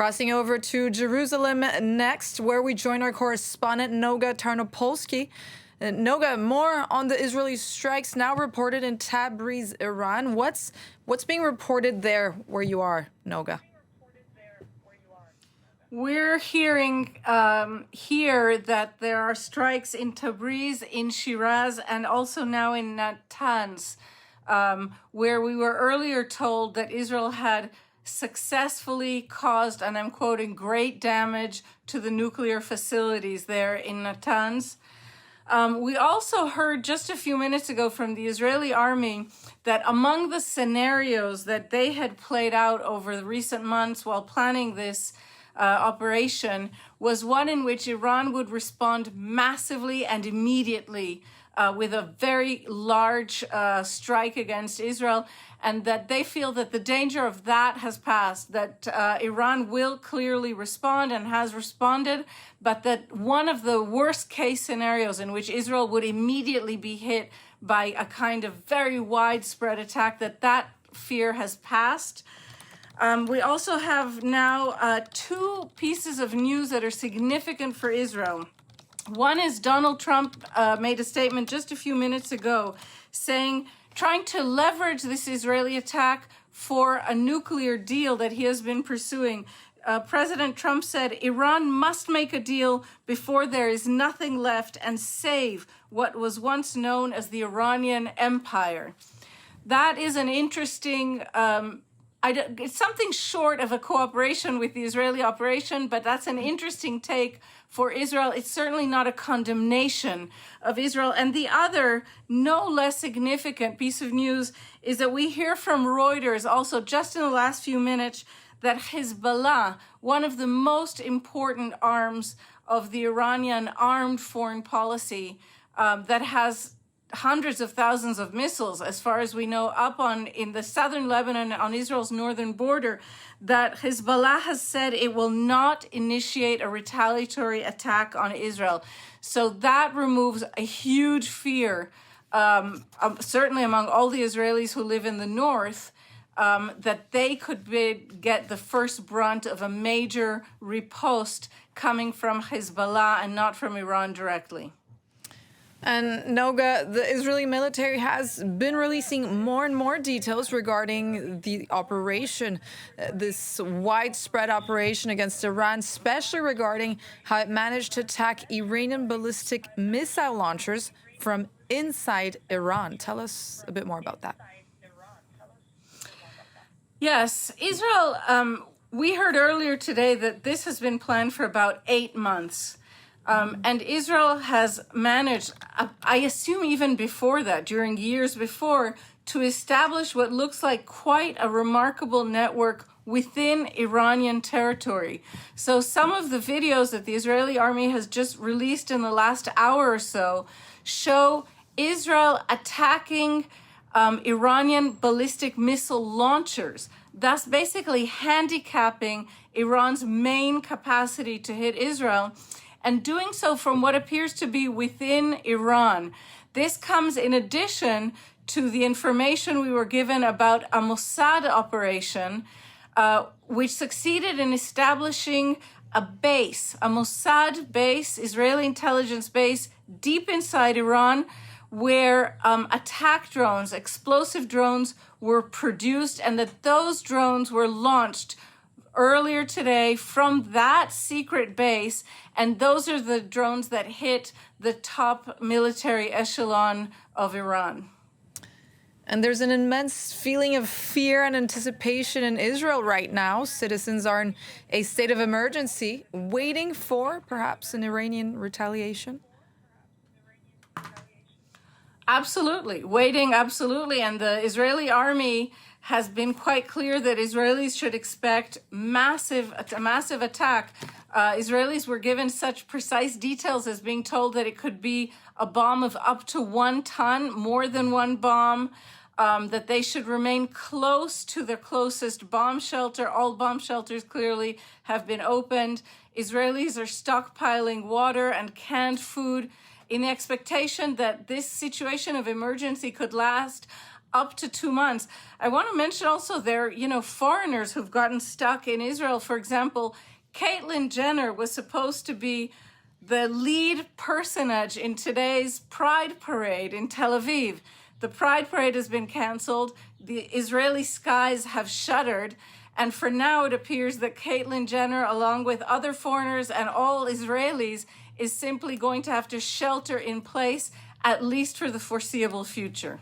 Crossing over to Jerusalem next, where we join our correspondent Noga Tarnopolsky. Noga, more on the Israeli strikes now reported in Tabriz, Iran. What's being reported there where you are, Noga? We're hearing here that there are strikes in Tabriz, in Shiraz, and also now in Natanz, where we were earlier told that Israel had successfully caused, and I'm quoting, great damage to the nuclear facilities there in Natanz. We also heard just a few minutes ago from the Israeli army that among the scenarios that they had played out over the recent months while planning this operation was one in which Iran would respond massively and immediately with a very large strike against Israel, and that they feel that the danger of that has passed, that Iran will clearly respond and has responded, but that one of the worst case scenarios in which Israel would immediately be hit by a kind of very widespread attack, that fear has passed. We also have now two pieces of news that are significant for Israel. One is Donald Trump made a statement just a few minutes ago trying to leverage this Israeli attack for a nuclear deal that he has been pursuing. President Trump said, Iran must make a deal before there is nothing left and save what was once known as the Iranian Empire. That is an interesting it's something short of a cooperation with the Israeli operation, but that's an interesting take for Israel. It's certainly not a condemnation of Israel. And the other, no less significant piece of news is that we hear from Reuters also just in the last few minutes that Hezbollah, one of the most important arms of the Iranian armed foreign policy, that has hundreds of thousands of missiles, as far as we know, up in the southern Lebanon on Israel's northern border, that Hezbollah has said it will not initiate a retaliatory attack on Israel. So that removes a huge fear, certainly among all the Israelis who live in the north, that they could get the first brunt of a major riposte coming from Hezbollah and not from Iran directly. And Noga, the Israeli military has been releasing more and more details regarding the operation, this widespread operation against Iran, especially regarding how it managed to attack Iranian ballistic missile launchers from inside Iran. Tell us a bit more about that. Yes, Israel, we heard earlier today that this has been planned for about 8 months. And Israel has managed, I assume even before that, during years before, to establish what looks like quite a remarkable network within Iranian territory. So some of the videos that the Israeli army has just released in the last hour or so show Israel attacking Iranian ballistic missile launchers, thus basically handicapping Iran's main capacity to hit Israel, and doing so from what appears to be within Iran. This comes in addition to the information we were given about a Mossad operation, which succeeded in establishing a base, a Mossad base, Israeli intelligence base, deep inside Iran, where attack drones, explosive drones, were produced, and that those drones were launched earlier today from that secret base, and those are the drones that hit the top military echelon of Iran. And there's an immense feeling of fear and anticipation in Israel right now. Citizens are in a state of emergency, waiting for perhaps an Iranian retaliation. Absolutely, waiting, absolutely. And the Israeli army has been quite clear that Israelis should expect a massive attack. Israelis were given such precise details as being told that it could be a bomb of up to 1 ton, more than one bomb, that they should remain close to their closest bomb shelter. All bomb shelters clearly have been opened. Israelis are stockpiling water and canned food in the expectation that this situation of emergency could last up to 2 months. I want to mention also there, foreigners who've gotten stuck in Israel. For example, Caitlyn Jenner was supposed to be the lead personage in today's Pride Parade in Tel Aviv. The Pride Parade has been canceled. The Israeli skies have shuttered. And for now, it appears that Caitlyn Jenner, along with other foreigners and all Israelis, is simply going to have to shelter in place, at least for the foreseeable future.